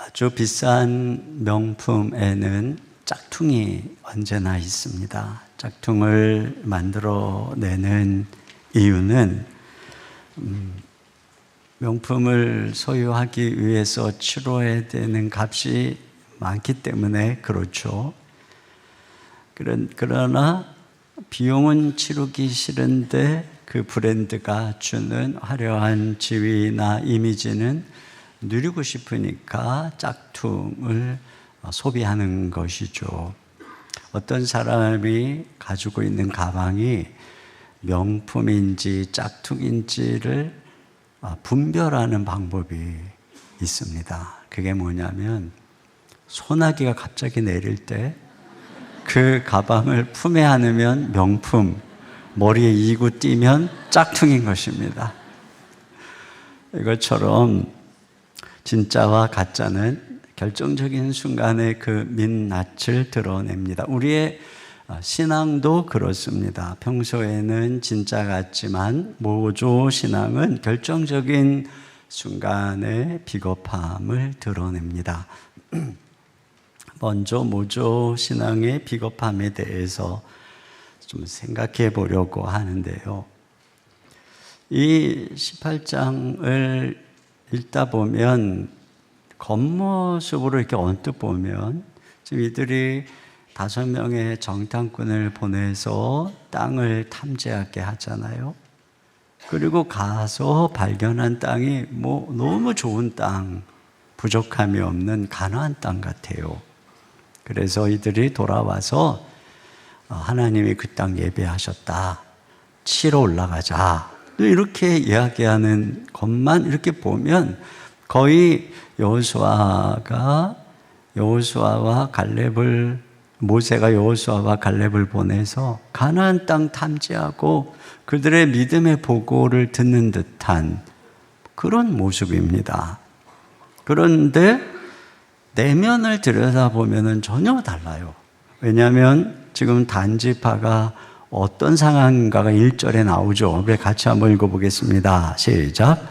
아주 비싼 명품에는 짝퉁이 언제나 있습니다. 짝퉁을 만들어내는 이유는 명품을 소유하기 위해서 치러야 되는 값이 많기 때문에 그렇죠. 그러나 비용은 치르기 싫은데 그 브랜드가 주는 화려한 지위나 이미지는 누리고 싶으니까 짝퉁을 소비하는 것이죠. 어떤 사람이 가지고 있는 가방이 명품인지 짝퉁인지를 분별하는 방법이 있습니다. 그게 뭐냐면 소나기가 갑자기 내릴 때 그 가방을 품에 안으면 명품, 머리에 이고 뛰면 짝퉁인 것입니다. 이것처럼 진짜와 가짜는 결정적인 순간에 그 민낯을 드러냅니다. 우리의 신앙도 그렇습니다. 평소에는 진짜 같지만 모조 신앙은 결정적인 순간에 비겁함을 드러냅니다. 먼저 모조 신앙의 비겁함에 대해서 좀 생각해 보려고 하는데요. 이 18장을 읽다 보면 겉모습으로 이렇게 언뜻 보면 지금 이들이 5명의 정탐꾼을 보내서 땅을 탐지하게 하잖아요. 그리고 가서 발견한 땅이 너무 좋은 땅, 부족함이 없는 가나안 땅 같아요. 그래서 이들이 돌아와서 하나님이 그 땅 예배하셨다, 치러 올라가자, 이렇게 이야기하는 것만 이렇게 보면 거의 모세가 여호수아와 갈렙을 보내서 가나안 땅 탐지하고 그들의 믿음의 보고를 듣는 듯한 그런 모습입니다. 그런데 내면을 들여다보면 전혀 달라요. 왜냐하면 지금 단지파가 어떤 상황인가가 1절에 나오죠. 우리 같이 한번 읽어보겠습니다. 시작.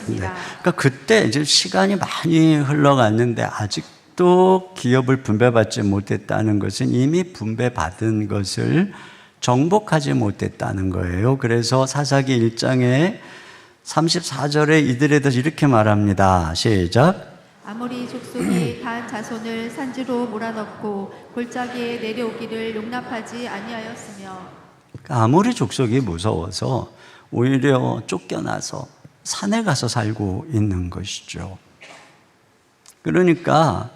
네. 그러니까 그때 이제 시간이 많이 흘러갔는데 아직도 기업을 분배받지 못했다는 것은 이미 분배받은 것을 정복하지 못했다는 거예요. 그래서 사사기 1장에 34절에 이들에 대해서 이렇게 말합니다. 시작. 아모리 족속이 단 자손을 산지로 몰아넣고 골짜기에 내려오기를 용납하지 아니하였으며, 아모리 족속이 무서워서 오히려 쫓겨나서 산에 가서 살고 있는 것이죠. 그러니까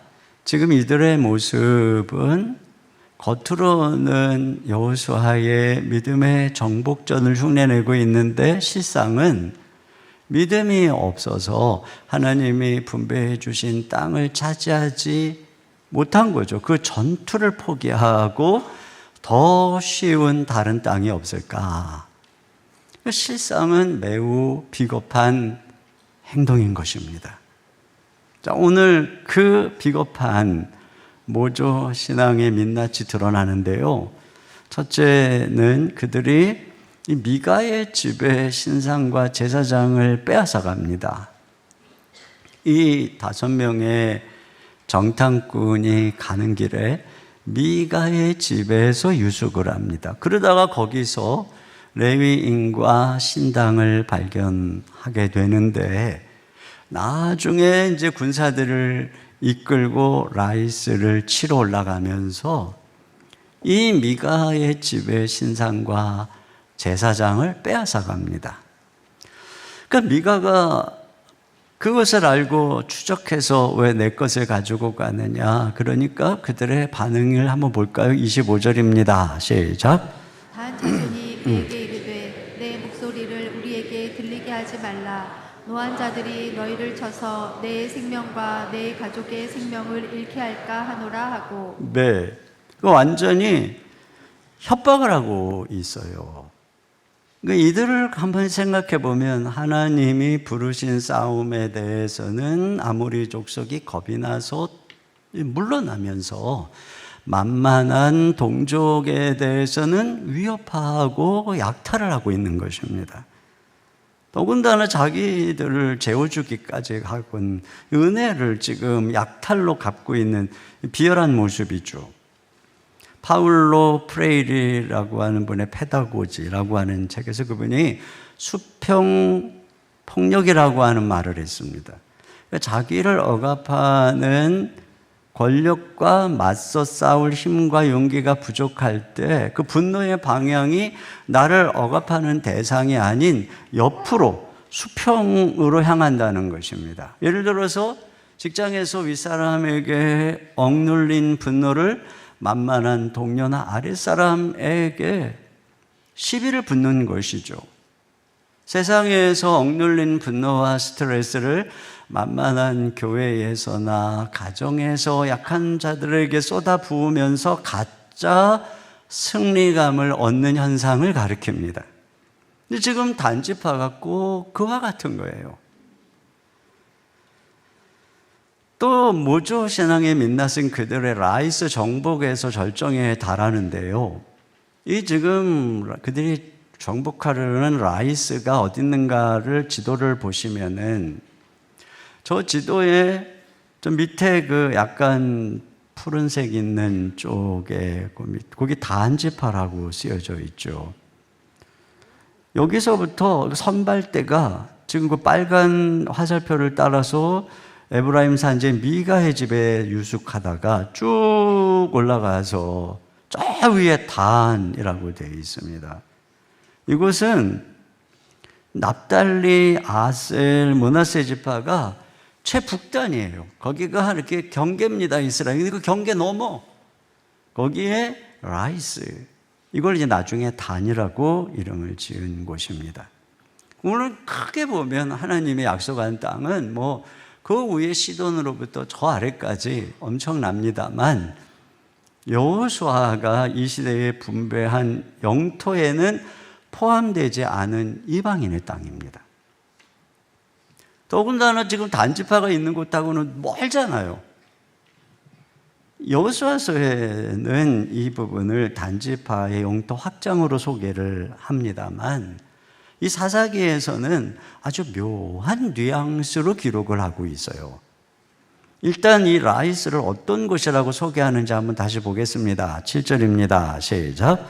지금 이들의 모습은 겉으로는 여호수아의 믿음의 정복전을 흉내내고 있는데 실상은 믿음이 없어서 하나님이 분배해 주신 땅을 차지하지 못한 거죠. 그 전투를 포기하고 더 쉬운 다른 땅이 없을까? 실상은 매우 비겁한 행동인 것입니다. 자, 오늘 그 비겁한 모조 신앙의 민낯이 드러나는데요. 첫째는 그들이 이 미가의 집의 신상과 제사장을 빼앗아 갑니다. 이 5명의 정탐꾼이 가는 길에 미가의 집에서 유숙을 합니다. 그러다가 거기서 레위인과 신당을 발견하게 되는데 나중에 이제 군사들을 이끌고 라이스를 치러 올라가면서 이 미가의 집의 신상과 제사장을 빼앗아 갑니다. 그러니까 미가가 그것을 알고 추적해서 왜 내 것을 가지고 가느냐. 그러니까 그들의 반응을 한번 볼까요? 25절입니다. 시작. 단 자손이 그에게 이르되 내 목소리를 우리에게 들리게 하지 말라. 노한 자들이 너희를 쳐서 내 생명과 내 가족의 생명을 잃게 할까 하노라 하고. 네, 완전히 협박을 하고 있어요. 그러니까 이들을 한번 생각해 보면 하나님이 부르신 싸움에 대해서는 아모리 족속이 겁이 나서 물러나면서 만만한 동족에 대해서는 위협하고 약탈을 하고 있는 것입니다. 더군다나 자기들을 재워주기까지 하곤 은혜를 지금 약탈로 갚고 있는 비열한 모습이죠. 파울로 프레이리라고 하는 분의 페다고지라고 하는 책에서 그분이 수평 폭력이라고 하는 말을 했습니다. 자기를 억압하는 권력과 맞서 싸울 힘과 용기가 부족할 때 그 분노의 방향이 나를 억압하는 대상이 아닌 옆으로 수평으로 향한다는 것입니다. 예를 들어서 직장에서 윗사람에게 억눌린 분노를 만만한 동료나 아랫사람에게 시비를 붙는 것이죠. 세상에서 억눌린 분노와 스트레스를 만만한 교회에서나 가정에서 약한 자들에게 쏟아부으면서 가짜 승리감을 얻는 현상을 가리킵니다. 근데 지금 단지파가 꼭 그와 같은 거예요. 또 모조 신앙의 민낯은 그들의 라이스 정복에서 절정에 달하는데요. 이 지금 그들이 정복하려는 라이스가 어디 있는가를 지도를 보시면은 저 지도에 좀 밑에 그 약간 푸른색 있는 쪽에 거기 단지파라고 쓰여져 있죠. 여기서부터 선발대가 지금 그 빨간 화살표를 따라서 에브라임 산지 미가의 집에 유숙하다가 쭉 올라가서 저 위에 단이라고 되어 있습니다. 이곳은 납달리, 아셀, 므낫세 지파가 최북단이에요. 거기가 이렇게 경계입니다, 이스라엘. 그 경계 넘어 거기에 라이스, 이걸 이제 나중에 단이라고 이름을 지은 곳입니다. 오늘 크게 보면 하나님의 약속한 땅은 뭐 그 위에 시돈으로부터 저 아래까지 엄청납니다만 여호수아가 이 시대에 분배한 영토에는 포함되지 않은 이방인의 땅입니다. 더군다나 지금 단지파가 있는 곳하고는 멀잖아요. 여호수아서에는 이 부분을 단지파의 영토 확장으로 소개를 합니다만 이 사사기에서는 아주 묘한 뉘앙스로 기록을 하고 있어요. 일단 이 라이스를 어떤 곳이라고 소개하는지 한번 다시 보겠습니다. 7절입니다. 시작.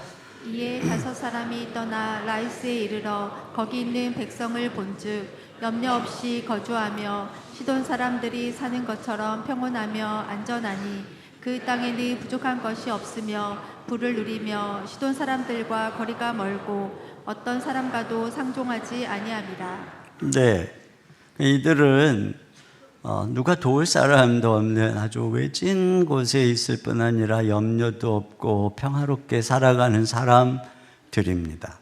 이에 5 사람이 떠나 라이스에 이르러 거기 있는 백성을 본즉 염려 없이 거주하며 시돈 사람들이 사는 것처럼 평온하며 안전하니 그 땅에는 부족한 것이 없으며 부를 누리며 시돈 사람들과 거리가 멀고 어떤 사람과도 상종하지 아니함이라. 네, 이들은 누가 도울 사람도 없는 아주 외진 곳에 있을 뿐 아니라 염려도 없고 평화롭게 살아가는 사람들입니다.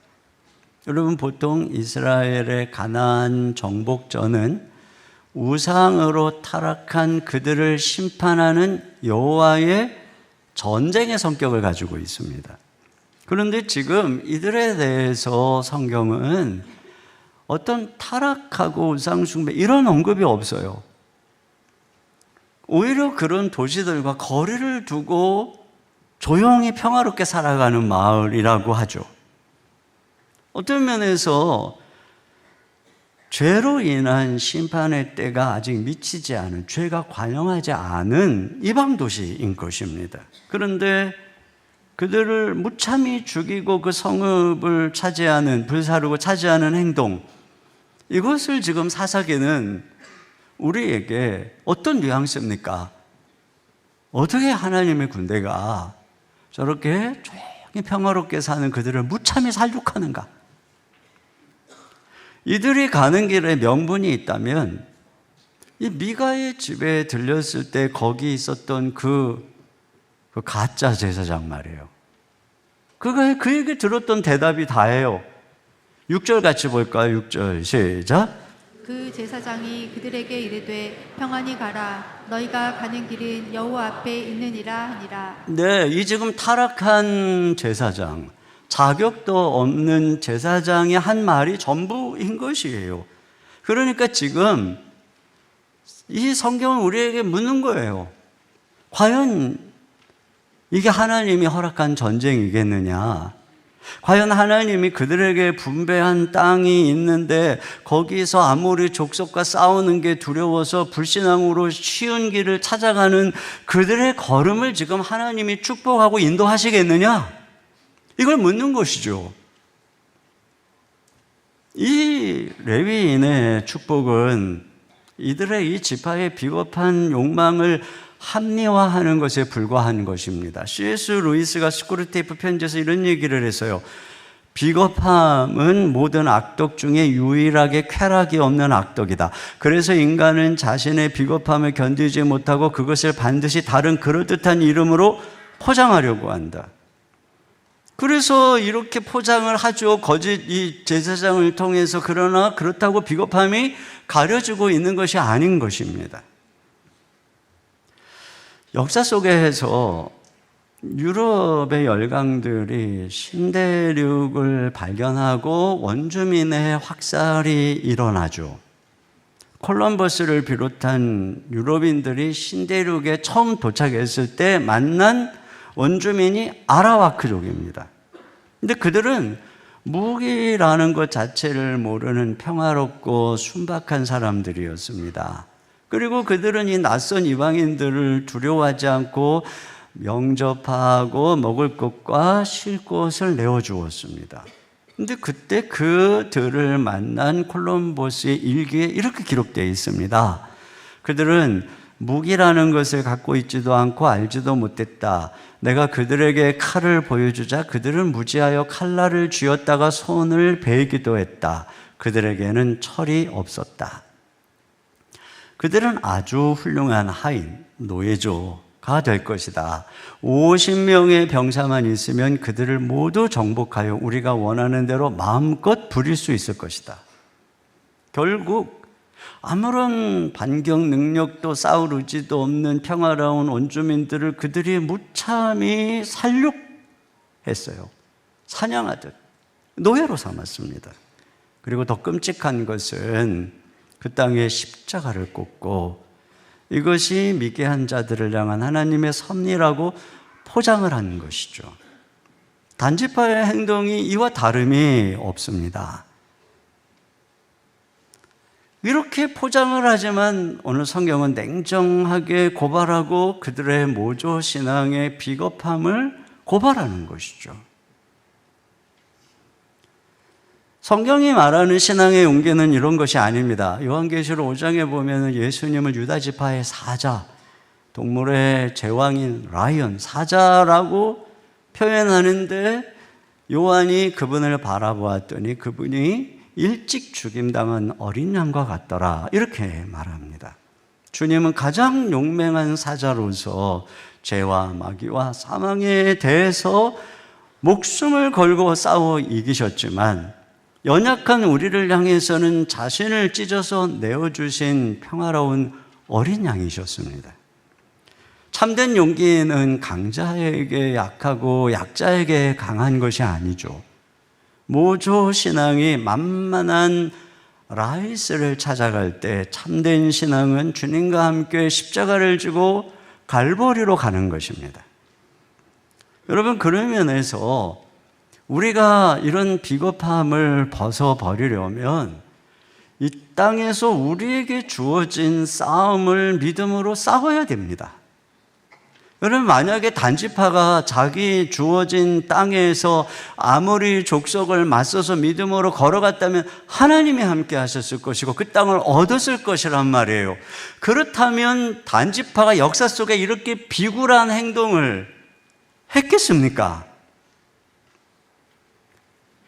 여러분, 보통 이스라엘의 가나안 정복전은 우상으로 타락한 그들을 심판하는 여호와의 전쟁의 성격을 가지고 있습니다. 그런데 지금 이들에 대해서 성경은 어떤 타락하고 우상숭배 이런 언급이 없어요. 오히려 그런 도시들과 거리를 두고 조용히 평화롭게 살아가는 마을이라고 하죠. 어떤 면에서 죄로 인한 심판의 때가 아직 미치지 않은, 죄가 관영하지 않은 이방 도시인 것입니다. 그런데 그들을 무참히 죽이고 그 성읍을 차지하는, 불사르고 차지하는 행동, 이것을 지금 사사기는 우리에게 어떤 뉘앙스입니까? 어떻게 하나님의 군대가 저렇게 조용히 평화롭게 사는 그들을 무참히 살육하는가? 이들이 가는 길에 명분이 있다면 이 미가의 집에 들렸을 때 거기 있었던 그 가짜 제사장 말이에요. 그에게 들었던 대답이 다예요. 6절 같이 볼까요? 6절 시작. 그 제사장이 그들에게 이르되 평안히 가라 너희가 가는 길은 여호와 앞에 있느니라 하니라. 네, 이 지금 타락한 제사장, 자격도 없는 제사장이 한 말이 전부인 것이에요. 그러니까 지금 이 성경은 우리에게 묻는 거예요. 과연 이게 하나님이 허락한 전쟁이겠느냐? 과연 하나님이 그들에게 분배한 땅이 있는데 거기서 아모리 족속과 싸우는 게 두려워서 불신앙으로 쉬운 길을 찾아가는 그들의 걸음을 지금 하나님이 축복하고 인도하시겠느냐? 이걸 묻는 것이죠. 이 레위인의 축복은 이들의 이 지파의 비겁한 욕망을 합리화하는 것에 불과한 것입니다. C.S. 루이스가 스크루테이프 편지에서 이런 얘기를 했어요. 비겁함은 모든 악덕 중에 유일하게 쾌락이 없는 악덕이다. 그래서 인간은 자신의 비겁함을 견디지 못하고 그것을 반드시 다른 그럴듯한 이름으로 포장하려고 한다. 그래서 이렇게 포장을 하죠. 거짓 이 제사장을 통해서. 그러나 그렇다고 비겁함이 가려지고 있는 것이 아닌 것입니다. 역사 속에서 유럽의 열강들이 신대륙을 발견하고 원주민의 확살이 일어나죠. 콜럼버스를 비롯한 유럽인들이 신대륙에 처음 도착했을 때 만난 원주민이 아라와크족입니다. 근데 그들은 무기라는 것 자체를 모르는 평화롭고 순박한 사람들이었습니다. 그리고 그들은 이 낯선 이방인들을 두려워하지 않고 영접하고 먹을 것과 쉴 곳을 내어주었습니다. 근데 그때 그들을 만난 콜럼버스의 일기에 이렇게 기록되어 있습니다. 그들은 무기라는 것을 갖고 있지도 않고 알지도 못했다. 내가 그들에게 칼을 보여주자 그들은 무지하여 칼날을 쥐었다가 손을 베기도 했다. 그들에게는 철이 없었다. 그들은 아주 훌륭한 하인, 노예조가 될 것이다. 50명의 병사만 있으면 그들을 모두 정복하여 우리가 원하는 대로 마음껏 부릴 수 있을 것이다. 결국 아무런 반격 능력도 싸울 의지도 없는 평화로운 원주민들을 그들이 무참히 살육했어요. 사냥하듯 노예로 삼았습니다. 그리고 더 끔찍한 것은 그 땅에 십자가를 꽂고 이것이 미개한 자들을 향한 하나님의 섭리라고 포장을 하는 것이죠. 단지파의 행동이 이와 다름이 없습니다. 이렇게 포장을 하지만 오늘 성경은 냉정하게 고발하고 그들의 모조 신앙의 비겁함을 고발하는 것이죠. 성경이 말하는 신앙의 용기는 이런 것이 아닙니다. 요한계시록 5장에 보면 예수님을 유다 지파의 사자, 동물의 제왕인 라이언, 사자라고 표현하는데 요한이 그분을 바라보았더니 그분이 일찍 죽임당한 어린 양과 같더라. 이렇게 말합니다. 주님은 가장 용맹한 사자로서 죄와 마귀와 사망에 대해서 목숨을 걸고 싸워 이기셨지만 연약한 우리를 향해서는 자신을 찢어서 내어주신 평화로운 어린 양이셨습니다. 참된 용기는 강자에게 약하고 약자에게 강한 것이 아니죠. 모조 신앙이 만만한 라이스를 찾아갈 때 참된 신앙은 주님과 함께 십자가를 지고 갈보리로 가는 것입니다. 여러분, 그런 면에서 우리가 이런 비겁함을 벗어버리려면 이 땅에서 우리에게 주어진 싸움을 믿음으로 싸워야 됩니다. 여러분, 만약에 단지파가 자기 주어진 땅에서 아모리 족속을 맞서서 믿음으로 걸어갔다면 하나님이 함께 하셨을 것이고 그 땅을 얻었을 것이란 말이에요. 그렇다면 단지파가 역사 속에 이렇게 비굴한 행동을 했겠습니까?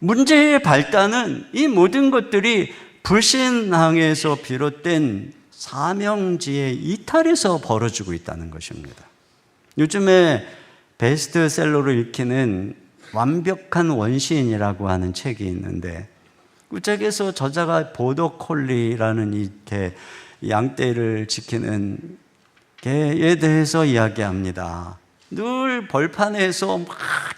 문제의 발단은 이 모든 것들이 불신앙에서 비롯된 사명지의 이탈에서 벌어지고 있다는 것입니다. 요즘에 베스트셀러로 읽히는 완벽한 원시인이라고 하는 책이 있는데 그 책에서 저자가 보더콜리라는 이렇게 양떼를 지키는 개에 대해서 이야기합니다. 늘 벌판에서 막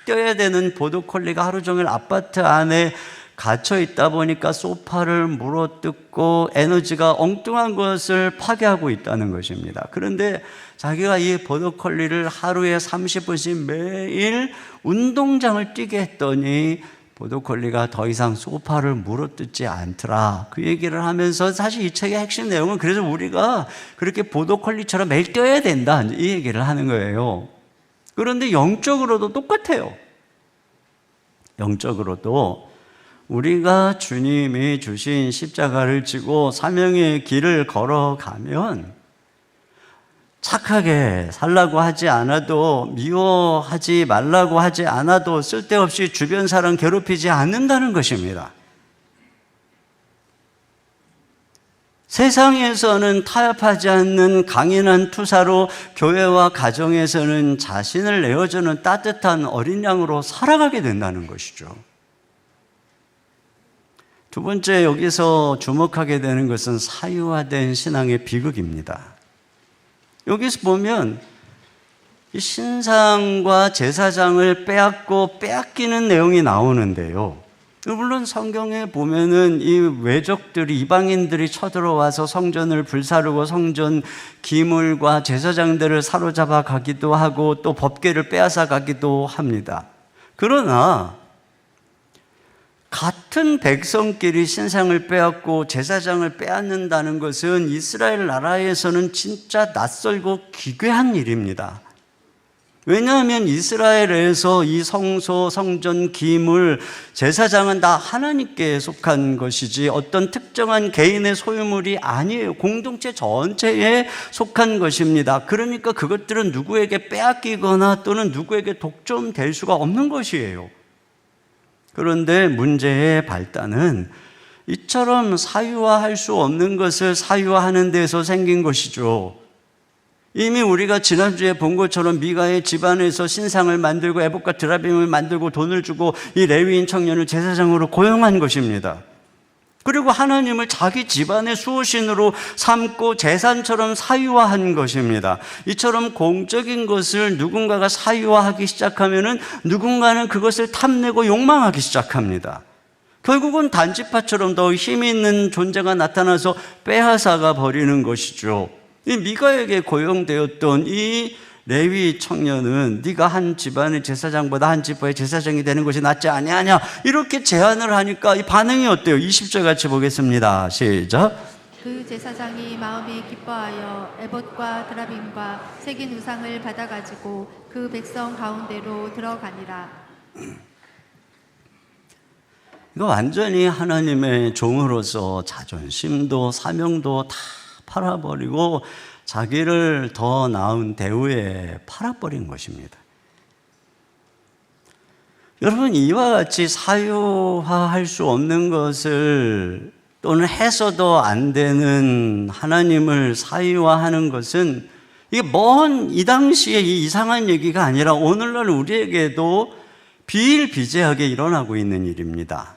뛰어야 되는 보더콜리가 하루 종일 아파트 안에 갇혀 있다 보니까 소파를 물어뜯고 에너지가 엉뚱한 것을 파괴하고 있다는 것입니다. 그런데 자기가 이 보더콜리를 하루에 30분씩 매일 운동장을 뛰게 했더니 보더콜리가 더 이상 소파를 물어뜯지 않더라. 그 얘기를 하면서 사실 이 책의 핵심 내용은 그래서 우리가 그렇게 보더콜리처럼 매일 뛰어야 된다, 이 얘기를 하는 거예요. 그런데 영적으로도 똑같아요. 영적으로도 우리가 주님이 주신 십자가를 지고 사명의 길을 걸어가면 착하게 살라고 하지 않아도, 미워하지 말라고 하지 않아도 쓸데없이 주변 사람 괴롭히지 않는다는 것입니다. 세상에서는 타협하지 않는 강인한 투사로, 교회와 가정에서는 자신을 내어주는 따뜻한 어린 양으로 살아가게 된다는 것이죠. 두 번째, 여기서 주목하게 되는 것은 사유화된 신앙의 비극입니다. 여기서 보면 이 신상과 제사장을 빼앗고 빼앗기는 내용이 나오는데요. 물론 성경에 보면은 이 외적들이, 이방인들이 쳐들어와서 성전을 불사르고 성전 기물과 제사장들을 사로잡아 가기도 하고 또 법궤를 빼앗아 가기도 합니다. 그러나 같은 백성끼리 신상을 빼앗고 제사장을 빼앗는다는 것은 이스라엘 나라에서는 진짜 낯설고 기괴한 일입니다. 왜냐하면 이스라엘에서 이 성소, 성전, 기물, 제사장은 다 하나님께 속한 것이지 어떤 특정한 개인의 소유물이 아니에요. 공동체 전체에 속한 것입니다. 그러니까 그것들은 누구에게 빼앗기거나 또는 누구에게 독점될 수가 없는 것이에요. 그런데 문제의 발단은 이처럼 사유화할 수 없는 것을 사유화하는 데서 생긴 것이죠. 이미 우리가 지난주에 본 것처럼 미가의 집안에서 신상을 만들고 에봇과 드라빔을 만들고 돈을 주고 이 레위인 청년을 제사장으로 고용한 것입니다. 그리고 하나님을 자기 집안의 수호신으로 삼고 재산처럼 사유화한 것입니다. 이처럼 공적인 것을 누군가가 사유화하기 시작하면은 누군가는 그것을 탐내고 욕망하기 시작합니다. 결국은 단지파처럼 더 힘이 있는 존재가 나타나서 빼앗아가 버리는 것이죠. 이 미가에게 고용되었던 이 레위 청년은 네가 한 집안의 제사장보다 한 지파의 제사장이 되는 것이 낫지 아니하냐, 이렇게 제안을 하니까 이 반응이 어때요? 20절 같이 보겠습니다. 시작. 그 제사장이 마음에 기뻐하여 에봇과 드라빔과 새긴 우상을 받아가지고 그 백성 가운데로 들어가니라. 이거 완전히 하나님의 종으로서 자존심도 사명도 다 팔아버리고 자기를 더 나은 대우에 팔아버린 것입니다. 여러분, 이와 같이 사유화할 수 없는 것을 또는 해서도 안 되는 하나님을 사유화하는 것은 이게 먼 이 당시에 이 이상한 얘기가 아니라 오늘날 우리에게도 비일비재하게 일어나고 있는 일입니다.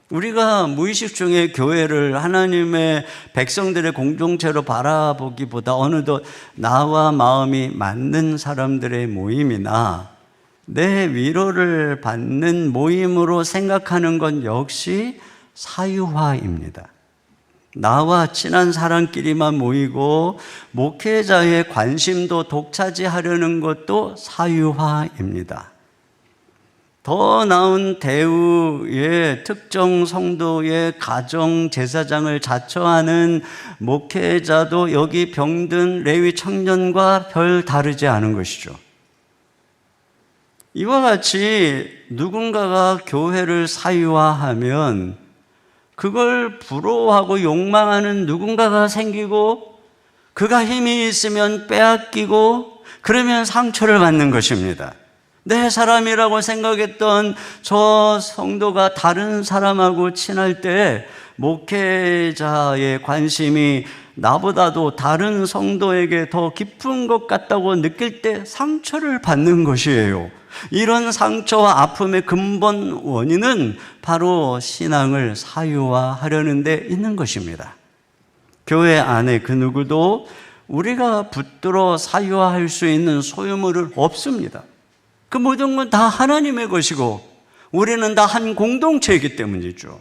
우리가 무의식 중에 교회를 하나님의 백성들의 공동체로 바라보기보다 어느덧 나와 마음이 맞는 사람들의 모임이나 내 위로를 받는 모임으로 생각하는 건 역시 사유화입니다. 나와 친한 사람끼리만 모이고 목회자의 관심도 독차지하려는 것도 사유화입니다. 더 나은 대우의 특정 성도의 가정 제사장을 자처하는 목회자도 여기 병든 레위 청년과 별 다르지 않은 것이죠. 이와 같이 누군가가 교회를 사유화하면 그걸 부러워하고 욕망하는 누군가가 생기고 그가 힘이 있으면 빼앗기고 그러면 상처를 받는 것입니다. 내 사람이라고 생각했던 저 성도가 다른 사람하고 친할 때 목회자의 관심이 나보다도 다른 성도에게 더 깊은 것 같다고 느낄 때 상처를 받는 것이에요. 이런 상처와 아픔의 근본 원인은 바로 신앙을 사유화하려는 데 있는 것입니다. 교회 안에 그 누구도 우리가 붙들어 사유화할 수 있는 소유물은 없습니다. 그 모든 건 다 하나님의 것이고 우리는 다 한 공동체이기 때문이죠.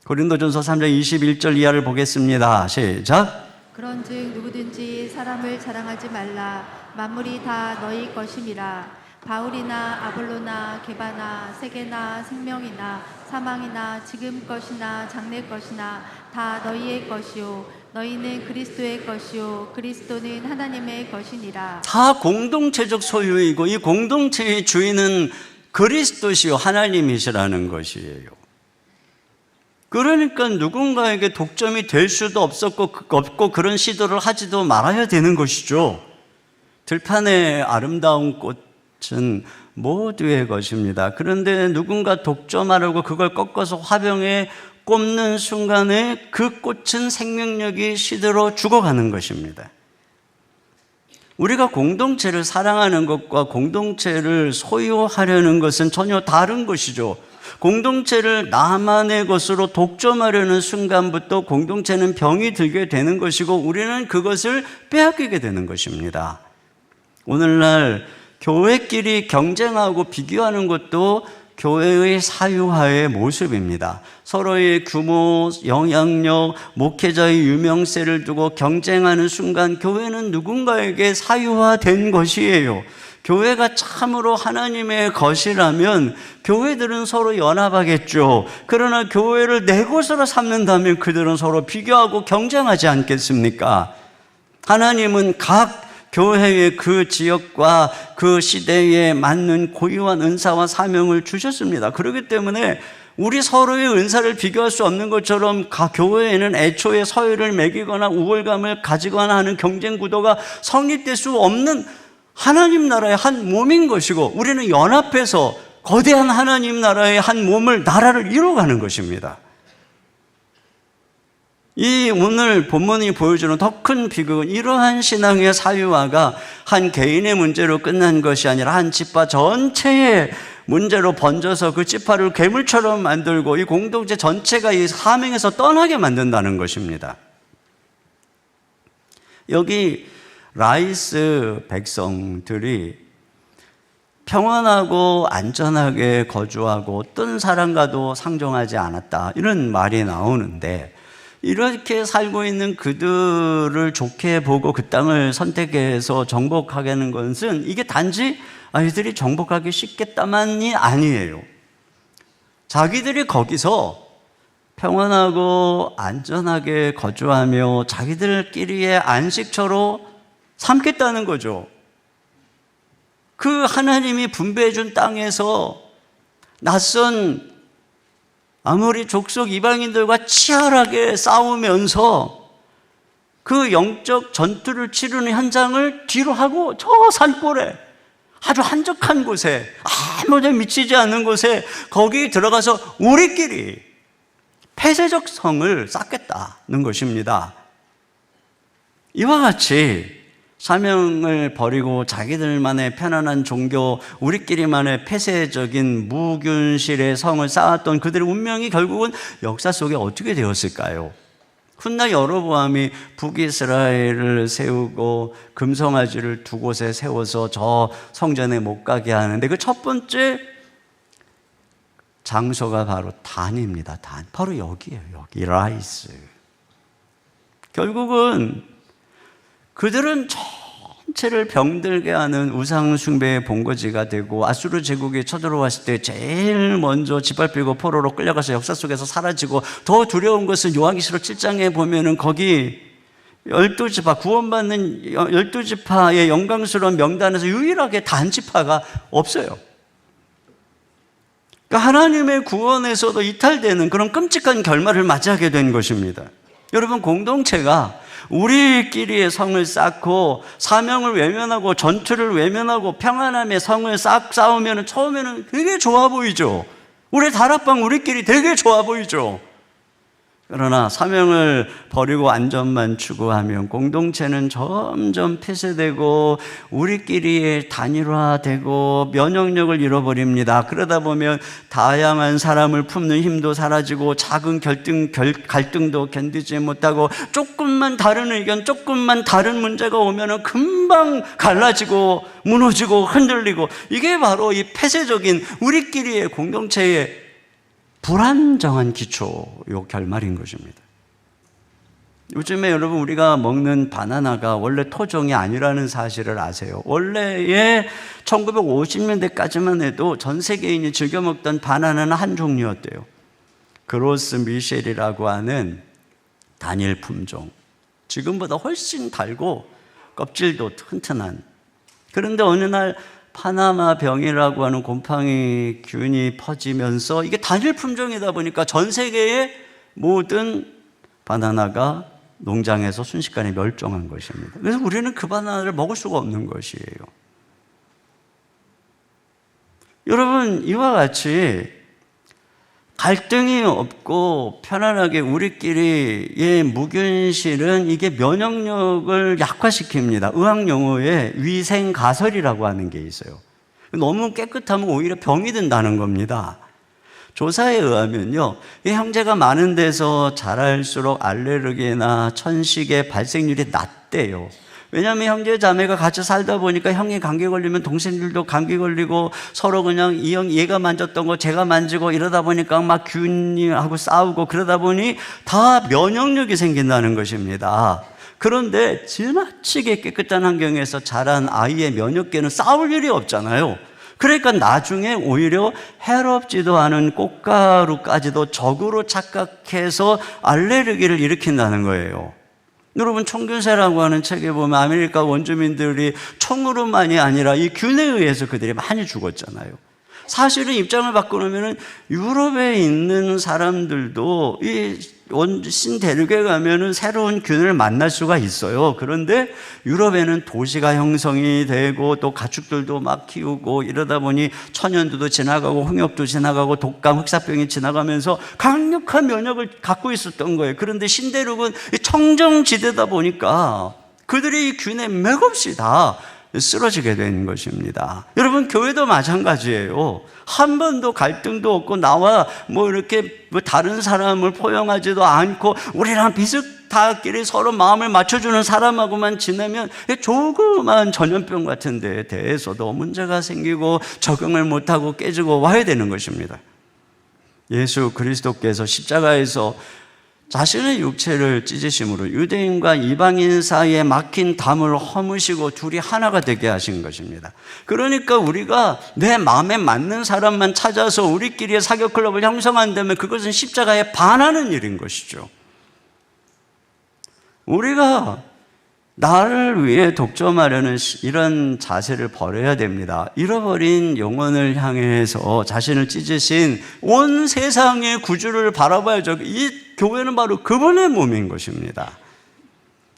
고린도전서 3장 21절 이하를 보겠습니다. 시작. 그런즉 누구든지 사람을 자랑하지 말라. 만물이 다 너희 것임이라. 바울이나 아볼로나 게바나 세계나 생명이나 사망이나 지금 것이나 장래 것이나 다 너희의 것이요 너희는 그리스도의 것이요 그리스도는 하나님의 것이니라. 다 공동체적 소유이고 이 공동체의 주인은 그리스도시요 하나님이시라는 것이에요. 그러니까 누군가에게 독점이 될 수도 없고 그런 시도를 하지도 말아야 되는 것이죠. 들판의 아름다운 꽃은 모두의 것입니다. 그런데 누군가 독점하려고 그걸 꺾어서 화병에 꼽는 순간에 그 꽃은 생명력이 시들어 죽어가는 것입니다. 우리가 공동체를 사랑하는 것과 공동체를 소유하려는 것은 전혀 다른 것이죠. 공동체를 나만의 것으로 독점하려는 순간부터 공동체는 병이 들게 되는 것이고 우리는 그것을 빼앗기게 되는 것입니다. 오늘날 교회끼리 경쟁하고 비교하는 것도 교회의 사유화의 모습입니다. 서로의 규모, 영향력, 목회자의 유명세를 두고 경쟁하는 순간 교회는 누군가에게 사유화된 것이에요. 교회가 참으로 하나님의 것이라면 교회들은 서로 연합하겠죠. 그러나 교회를 내 것으로 삼는다면 그들은 서로 비교하고 경쟁하지 않겠습니까? 하나님은 각 교회의 그 지역과 그 시대에 맞는 고유한 은사와 사명을 주셨습니다. 그렇기 때문에 우리 서로의 은사를 비교할 수 없는 것처럼 각 교회에는 애초에 서열을 매기거나 우월감을 가지거나 하는 경쟁 구도가 성립될 수 없는 하나님 나라의 한 몸인 것이고 우리는 연합해서 거대한 하나님 나라의 한 몸을 나라를 이루어가는 것입니다. 이 오늘 본문이 보여주는 더 큰 비극은 이러한 신앙의 사유화가 한 개인의 문제로 끝난 것이 아니라 한 지파 전체의 문제로 번져서 그 지파를 괴물처럼 만들고 이 공동체 전체가 이 사명에서 떠나게 만든다는 것입니다. 여기 라이스 백성들이 평안하고 안전하게 거주하고 어떤 사람과도 상종하지 않았다 이런 말이 나오는데 이렇게 살고 있는 그들을 좋게 보고 그 땅을 선택해서 정복하게 하는 것은 이게 단지 아이들이 정복하기 쉽겠다만이 아니에요. 자기들이 거기서 평안하고 안전하게 거주하며 자기들끼리의 안식처로 삼겠다는 거죠. 그 하나님이 분배해 준 땅에서 낯선 아무리 족속 이방인들과 치열하게 싸우면서 그 영적 전투를 치르는 현장을 뒤로 하고 저 산골에 아주 한적한 곳에 아무도 미치지 않는 곳에 거기 들어가서 우리끼리 폐쇄적 성을 쌓겠다는 것입니다. 이와 같이 사명을 버리고 자기들만의 편안한 종교, 우리끼리만의 폐쇄적인 무균실의 성을 쌓았던 그들의 운명이 결국은 역사 속에 어떻게 되었을까요? 훗날 여로보암이 북이스라엘을 세우고 금송아지를 두 곳에 세워서 저 성전에 못 가게 하는데 그 첫 번째 장소가 바로 단입니다. 단. 바로 여기예요. 여기 라이스. 결국은 그들은 전체를 병들게 하는 우상 숭배의 본거지가 되고 아수르 제국이 쳐들어왔을 때 제일 먼저 짓밟히고 포로로 끌려가서 역사 속에서 사라지고 더 두려운 것은 요한계시록 7장에 보면은 거기 12지파 구원받는 12지파의 영광스러운 명단에서 유일하게 단지파가 없어요. 그러니까 하나님의 구원에서도 이탈되는 그런 끔찍한 결말을 맞이하게 된 것입니다. 여러분, 공동체가 우리끼리의 성을 쌓고 사명을 외면하고 전투를 외면하고 평안함의 성을 쌓으면 처음에는 되게 좋아 보이죠. 우리 다락방 우리끼리 되게 좋아 보이죠. 그러나 사명을 버리고 안전만 추구하면 공동체는 점점 폐쇄되고 우리끼리 단일화되고 면역력을 잃어버립니다. 그러다 보면 다양한 사람을 품는 힘도 사라지고 작은 갈등도 견디지 못하고 조금만 다른 의견, 조금만 다른 문제가 오면 금방 갈라지고 무너지고 흔들리고, 이게 바로 이 폐쇄적인 우리끼리의 공동체의 불안정한 기초요 결말인 것입니다. 요즘에 여러분 우리가 먹는 바나나가 원래 토종이 아니라는 사실을 아세요? 원래의 1950년대까지만 해도 전 세계인이 즐겨 먹던 바나나는 한 종류였대요. 그로스 미셸이라고 하는 단일 품종. 지금보다 훨씬 달고 껍질도 튼튼한. 그런데 어느 날 파나마 병이라고 하는 곰팡이 균이 퍼지면서 이게 단일 품종이다 보니까 전 세계의 모든 바나나가 농장에서 순식간에 멸종한 것입니다. 그래서 우리는 그 바나나를 먹을 수가 없는 것이에요. 여러분, 이와 같이 갈등이 없고 편안하게 우리끼리의 무균실은 이게 면역력을 약화시킵니다. 의학 용어에 위생가설이라고 하는 게 있어요. 너무 깨끗하면 오히려 병이 든다는 겁니다. 조사에 의하면요, 이 형제가 많은 데서 자랄수록 알레르기나 천식의 발생률이 낮대요. 왜냐하면 형제 자매가 같이 살다 보니까 형이 감기 걸리면 동생들도 감기 걸리고 서로 그냥 이 형 얘가 만졌던 거 제가 만지고 이러다 보니까 막 균하고 싸우고 그러다 보니 다 면역력이 생긴다는 것입니다. 그런데 지나치게 깨끗한 환경에서 자란 아이의 면역계는 싸울 일이 없잖아요. 그러니까 나중에 오히려 해롭지도 않은 꽃가루까지도 적으로 착각해서 알레르기를 일으킨다는 거예요. 여러분, 총균세라고 하는 책에 보면 아메리카 원주민들이 총으로만이 아니라 이 균에 의해서 그들이 많이 죽었잖아요. 사실은 입장을 바꾸려면 유럽에 있는 사람들도 이 신대륙에 가면은 새로운 균을 만날 수가 있어요. 그런데 유럽에는 도시가 형성이 되고 또 가축들도 막 키우고 이러다 보니 천연두도 지나가고 홍역도 지나가고 독감, 흑사병이 지나가면서 강력한 면역을 갖고 있었던 거예요. 그런데 신대륙은 청정지대다 보니까 그들이 이 균에 맥없이 다 쓰러지게 된 것입니다. 여러분, 교회도 마찬가지예요. 한 번도 갈등도 없고 나와 이렇게 다른 사람을 포용하지도 않고 우리랑 비슷하게 서로 마음을 맞춰주는 사람하고만 지내면 조그만 전염병 같은 데에 대해서도 문제가 생기고 적응을 못하고 깨지고 와야 되는 것입니다. 예수 그리스도께서 십자가에서 자신의 육체를 찢으심으로 유대인과 이방인 사이에 막힌 담을 허무시고 둘이 하나가 되게 하신 것입니다. 그러니까 우리가 내 마음에 맞는 사람만 찾아서 우리끼리의 사교 클럽을 형성한다면 그것은 십자가에 반하는 일인 것이죠. 우리가 나를 위해 독점하려는 이런 자세를 버려야 됩니다. 잃어버린 영혼을 향해서 자신을 찢으신 온 세상의 구주를 바라봐야죠. 이 교회는 바로 그분의 몸인 것입니다.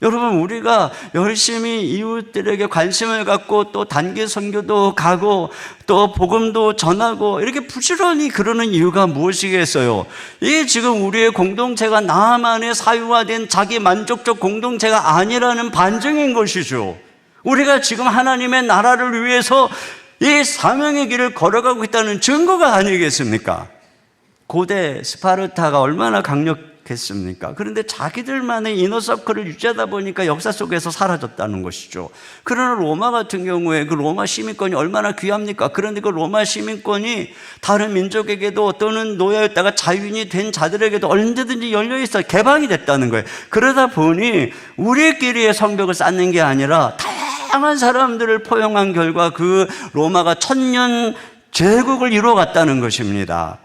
여러분, 우리가 열심히 이웃들에게 관심을 갖고 또 단기 선교도 가고 또 복음도 전하고 이렇게 부지런히 그러는 이유가 무엇이겠어요? 이게 지금 우리의 공동체가 나만의 사유화된 자기 만족적 공동체가 아니라는 반증인 것이죠. 우리가 지금 하나님의 나라를 위해서 이 사명의 길을 걸어가고 있다는 증거가 아니겠습니까? 고대 스파르타가 얼마나 강력했습니까? 그런데 자기들만의 이너서클을 유지하다 보니까 역사 속에서 사라졌다는 것이죠. 그러나 로마 같은 경우에 그 로마 시민권이 얼마나 귀합니까? 그런데 그 로마 시민권이 다른 민족에게도 또는 노예였다가 자유인이 된 자들에게도 언제든지 열려있어 개방이 됐다는 거예요. 그러다 보니 우리끼리의 성벽을 쌓는 게 아니라 다양한 사람들을 포용한 결과 그 로마가 1000년 제국을 이루어갔다는 것입니다.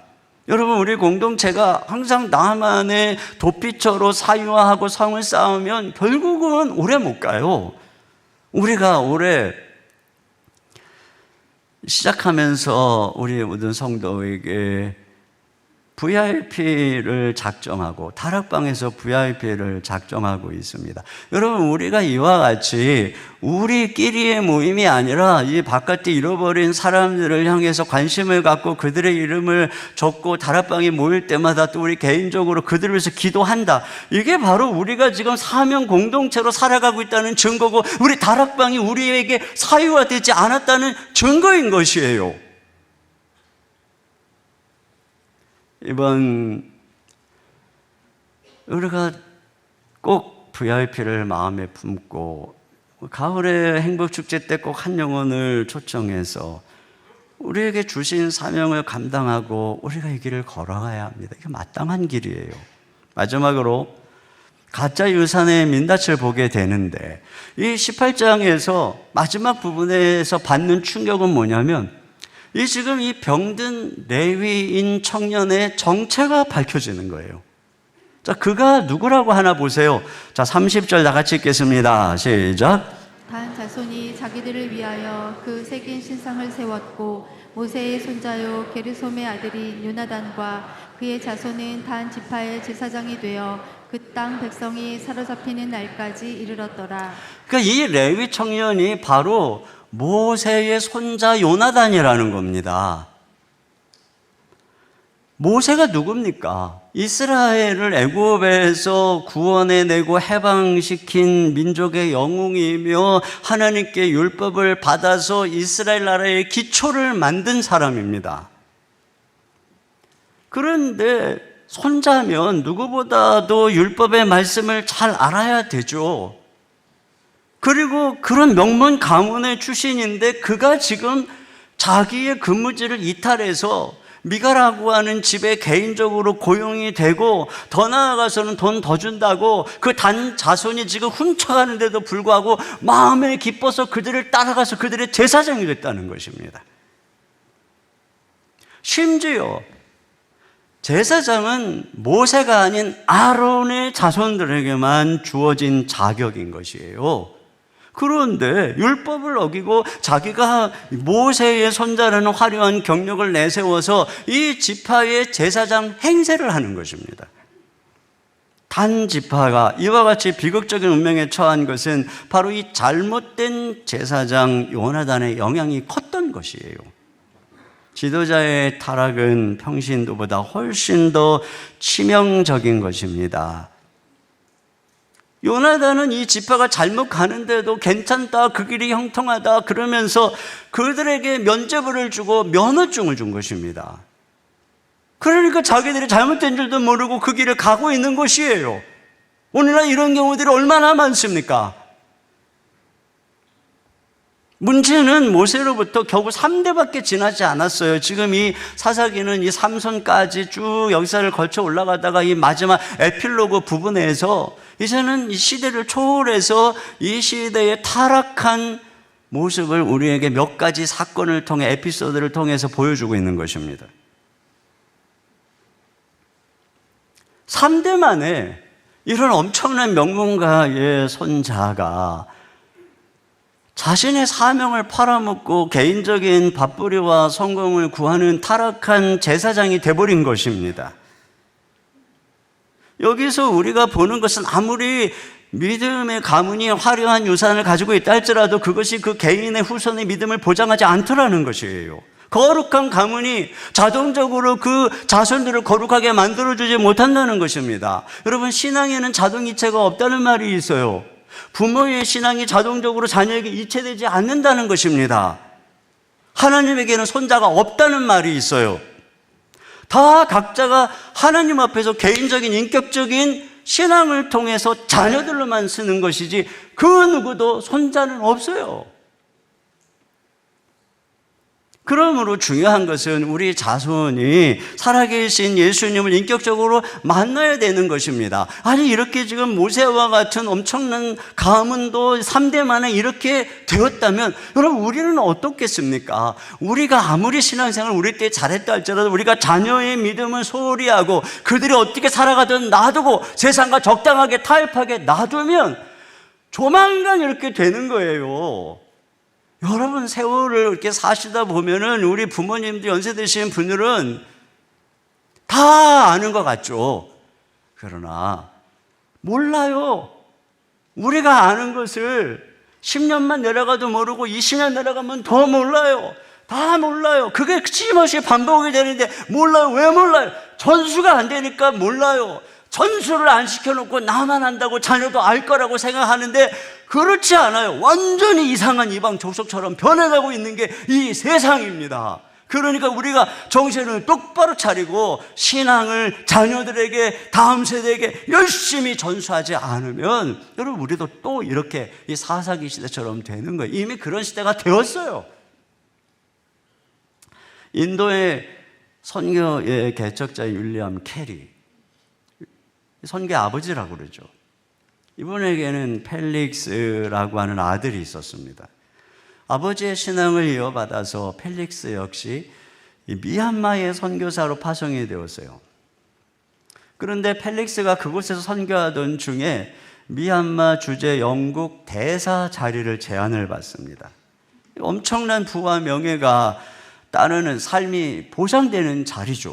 여러분, 우리 공동체가 항상 나만의 도피처로 사유화하고 성을 쌓으면 결국은 오래 못 가요. 우리가 올해 시작하면서 우리 모든 성도에게 VIP를 작정하고 다락방에서 VIP를 작정하고 있습니다. 여러분, 우리가 이와 같이 우리끼리의 모임이 아니라 이 바깥에 잃어버린 사람들을 향해서 관심을 갖고 그들의 이름을 적고 다락방에 모일 때마다 또 우리 개인적으로 그들을 위해서 기도한다. 이게 바로 우리가 지금 사명 공동체로 살아가고 있다는 증거고, 우리 다락방이 우리에게 사유화되지 않았다는 증거인 것이에요. 이번 우리가 꼭 VIP를 마음에 품고 가을의 행복축제 때 꼭 한 영혼을 초청해서 우리에게 주신 사명을 감당하고 우리가 이 길을 걸어가야 합니다. 이게 마땅한 길이에요. 마지막으로 가짜 유산의 민낯을 보게 되는데, 이 18장에서 마지막 부분에서 받는 충격은 뭐냐면, 지금 이 병든 레위인 청년의 정체가 밝혀지는 거예요. 자, 그가 누구라고 하나 보세요. 자, 30절 다 같이 읽겠습니다. 시작. 단 자손이 자기들을 위하여 그 새긴 신상을 세웠고, 모세의 손자요 게르솜의 아들인 요나단과 그의 자손은 단 지파의 제사장이 되어 그 땅 백성이 사로잡히는 날까지 이르렀더라. 그러니까 이 레위 청년이 바로 모세의 손자 요나단이라는 겁니다. 모세가 누굽니까? 이스라엘을 애굽에서 구원해내고 해방시킨 민족의 영웅이며 하나님께 율법을 받아서 이스라엘 나라의 기초를 만든 사람입니다. 그런데 손자면 누구보다도 율법의 말씀을 잘 알아야 되죠. 그리고 그런 명문 가문의 출신인데 그가 지금 자기의 근무지를 이탈해서 미가라고 하는 집에 개인적으로 고용이 되고, 더 나아가서는 돈 더 준다고 그 단 자손이 지금 훔쳐가는데도 불구하고 마음에 기뻐서 그들을 따라가서 그들의 제사장이 됐다는 것입니다. 심지어 제사장은 모세가 아닌 아론의 자손들에게만 주어진 자격인 것이에요. 그런데 율법을 어기고 자기가 모세의 손자라는 화려한 경력을 내세워서 이 지파의 제사장 행세를 하는 것입니다. 단 지파가 이와 같이 비극적인 운명에 처한 것은 바로 이 잘못된 제사장 요나단의 영향이 컸던 것이에요. 지도자의 타락은 평신도보다 훨씬 더 치명적인 것입니다. 요나단은 이 지파가 잘못 가는데도 괜찮다, 그 길이 형통하다 그러면서 그들에게 면죄부를 주고 면허증을 준 것입니다. 그러니까 자기들이 잘못된 줄도 모르고 그 길을 가고 있는 것이에요. 오늘날 이런 경우들이 얼마나 많습니까? 문제는 모세로부터 겨우 3대밖에 지나지 않았어요. 지금 이 사사기는 이 삼손까지 쭉 역사를 거쳐 올라가다가 이 마지막 에필로그 부분에서 이제는 이 시대를 초월해서 이 시대의 타락한 모습을 우리에게 몇 가지 사건을 통해, 에피소드를 통해서 보여주고 있는 것입니다. 3대 만에 이런 엄청난 명문가의 손자가 자신의 사명을 팔아먹고 개인적인 밥벌이와 성공을 구하는 타락한 제사장이 돼버린 것입니다. 여기서 우리가 보는 것은 아무리 믿음의 가문이 화려한 유산을 가지고 있다 할지라도 그것이 그 개인의 후손의 믿음을 보장하지 않더라는 것이에요. 거룩한 가문이 자동적으로 그 자손들을 거룩하게 만들어주지 못한다는 것입니다. 여러분, 신앙에는 자동이체가 없다는 말이 있어요. 부모의 신앙이 자동적으로 자녀에게 이체되지 않는다는 것입니다. 하나님에게는 손자가 없다는 말이 있어요. 다 각자가 하나님 앞에서 개인적인 인격적인 신앙을 통해서 자녀들로만 쓰는 것이지 그 누구도 손자는 없어요. 그러므로 중요한 것은 우리 자손이 살아계신 예수님을 인격적으로 만나야 되는 것입니다. 아니, 이렇게 지금 모세와 같은 엄청난 가문도 3대 만에 이렇게 되었다면 여러분, 우리는 어떻겠습니까? 우리가 아무리 신앙생활을 우리 때 잘했다 할지라도 우리가 자녀의 믿음을 소홀히 하고 그들이 어떻게 살아가든 놔두고 세상과 적당하게 타협하게 놔두면 조만간 이렇게 되는 거예요. 여러분, 세월을 이렇게 사시다 보면은 우리 부모님들 연세 드신 분들은 다 아는 것 같죠. 그러나 몰라요. 우리가 아는 것을 10년만 내려가도 모르고 20년 내려가면 더 몰라요. 다 몰라요. 그게 끊임없이 반복이 되는데 몰라요. 왜 몰라요? 전수가 안 되니까 몰라요. 전수를 안 시켜놓고 나만 안다고 자녀도 알 거라고 생각하는데 그렇지 않아요. 완전히 이상한 이방 족속처럼 변해가고 있는 게 이 세상입니다. 그러니까 우리가 정신을 똑바로 차리고 신앙을 자녀들에게, 다음 세대에게 열심히 전수하지 않으면 여러분, 우리도 또 이렇게 이 사사기 시대처럼 되는 거예요. 이미 그런 시대가 되었어요. 인도의 선교의 개척자 윌리엄 캐리, 선교의 아버지라고 그러죠. 이분에게는 펠릭스라고 하는 아들이 있었습니다. 아버지의 신앙을 이어받아서 펠릭스 역시 미얀마의 선교사로 파송이 되었어요. 그런데 펠릭스가 그곳에서 선교하던 중에 미얀마 주재 영국 대사 자리를 제안을 받습니다. 엄청난 부와 명예가 따르는 삶이 보장되는 자리죠.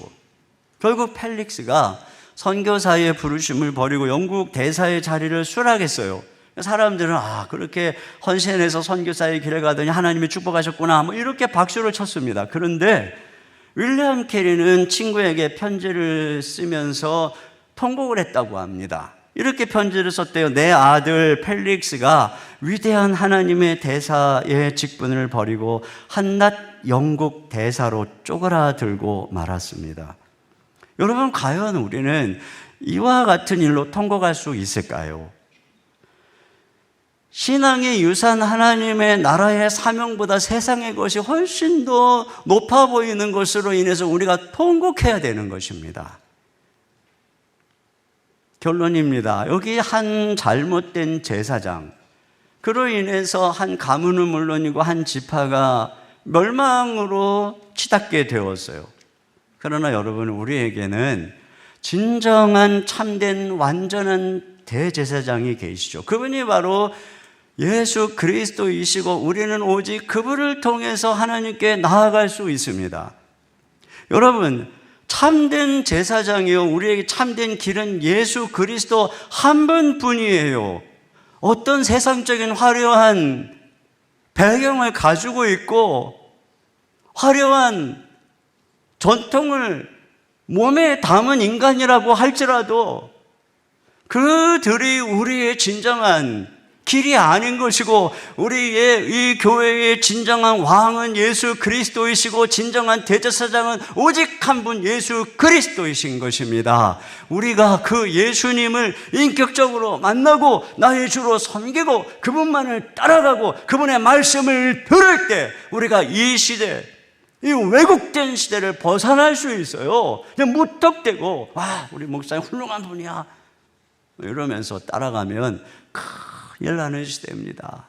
결국 펠릭스가 선교사의 부르심을 버리고 영국 대사의 자리를 수락했어요. 사람들은 그렇게 헌신해서 선교사의 길을 가더니 하나님이 축복하셨구나, 뭐 이렇게 박수를 쳤습니다. 그런데 윌리엄 캐리는 친구에게 편지를 쓰면서 통곡을 했다고 합니다. 이렇게 편지를 썼대요. 내 아들 펠릭스가 위대한 하나님의 대사의 직분을 버리고 한낱 영국 대사로 쪼그라들고 말았습니다. 여러분, 과연 우리는 이와 같은 일로 통곡할 수 있을까요? 신앙의 유산 하나님의 나라의 사명보다 세상의 것이 훨씬 더 높아 보이는 것으로 인해서 우리가 통곡해야 되는 것입니다. 결론입니다. 여기 한 잘못된 제사장, 그로 인해서 한 가문은 물론이고 한 지파가 멸망으로 치닫게 되었어요. 그러나 여러분, 우리에게는 진정한 참된 완전한 대제사장이 계시죠. 그분이 바로 예수 그리스도이시고 우리는 오직 그분을 통해서 하나님께 나아갈 수 있습니다. 여러분, 참된 제사장이요, 우리에게 참된 길은 예수 그리스도 한 분뿐이에요. 어떤 세상적인 화려한 배경을 가지고 있고 화려한 전통을 몸에 담은 인간이라고 할지라도 그들이 우리의 진정한 길이 아닌 것이고, 우리의 이 교회의 진정한 왕은 예수 그리스도이시고 진정한 대제사장은 오직 한 분 예수 그리스도이신 것입니다. 우리가 그 예수님을 인격적으로 만나고 나의 주로 섬기고 그분만을 따라가고 그분의 말씀을 들을 때 우리가 이 시대, 이 왜곡된 시대를 벗어날 수 있어요. 그냥 무턱대고 우리 목사님 훌륭한 분이야 이러면서 따라가면 큰일 나는 시대입니다.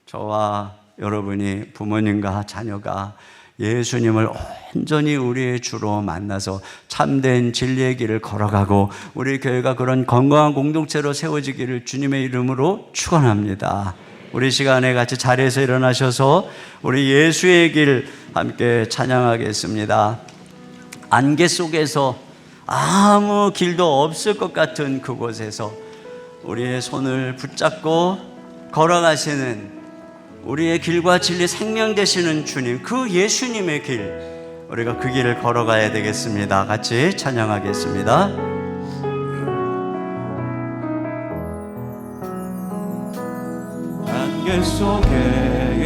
저와 여러분이, 부모님과 자녀가 예수님을 온전히 우리의 주로 만나서 참된 진리의 길을 걸어가고 우리 교회가 그런 건강한 공동체로 세워지기를 주님의 이름으로 축원합니다. 우리 시간에 같이 자리에서 일어나셔서 우리 예수의 길 함께 찬양하겠습니다. 안개 속에서 아무 길도 없을 것 같은 그곳에서 우리의 손을 붙잡고 걸어가시는, 우리의 길과 진리 생명 되시는 주님, 그 예수님의 길, 우리가 그 길을 걸어가야 되겠습니다. 같이 찬양하겠습니다. 안개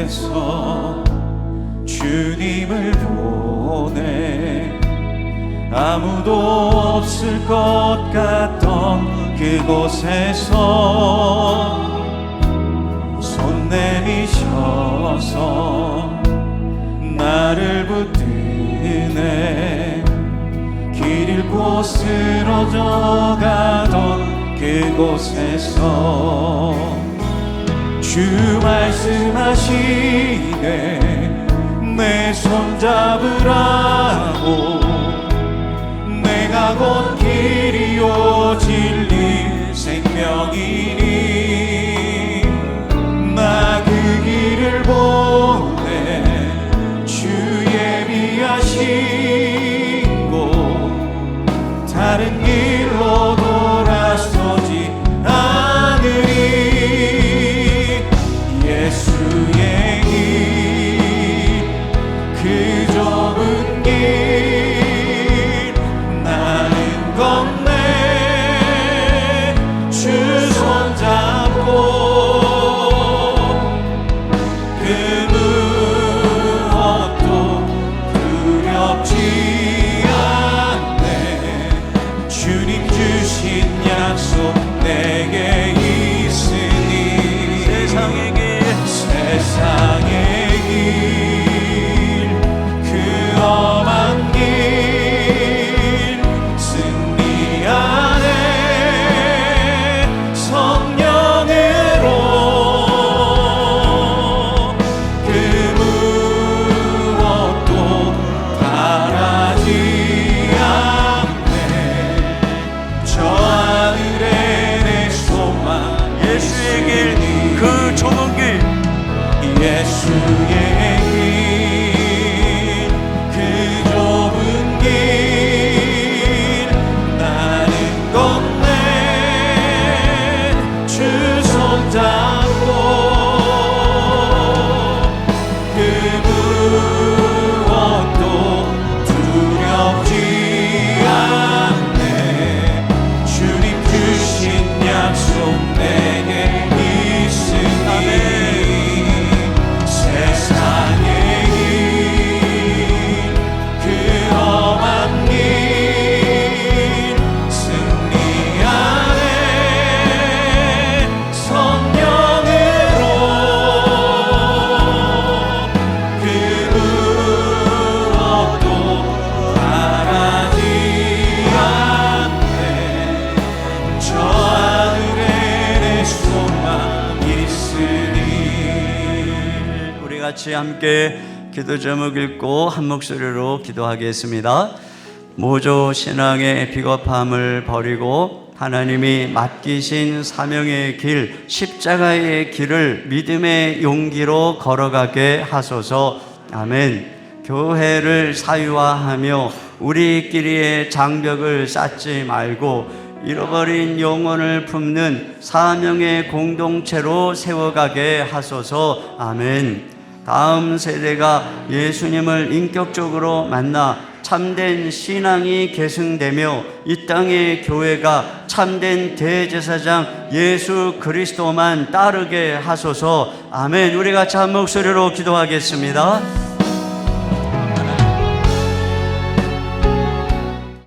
속에서 주님을 보내 아무도 없을 것 같던 그곳에서 손 내미셔서 나를 붙드네. 길 잃고 쓰러져 가던 그곳에서 주 말씀하시네. 내 손 잡으라고. 내가 곧 길이요 진리 생명이니 나 그 길을 보내. 주 예비하신 곳 같이 함께 기도 제목 읽고 한 목소리로 기도하겠습니다. 모조 신앙의 비겁함을 버리고 하나님이 맡기신 사명의 길, 십자가의 길을 믿음의 용기로 걸어가게 하소서. 아멘. 교회를 사유화하며 우리끼리의 장벽을 쌓지 말고 잃어버린 영혼을 품는 사명의 공동체로 세워가게 하소서. 아멘. 다음 세대가 예수님을 인격적으로 만나 참된 신앙이 계승되며 이 땅의 교회가 참된 대제사장 예수 그리스도만 따르게 하소서. 아멘. 우리 같이 한 목소리로 기도하겠습니다.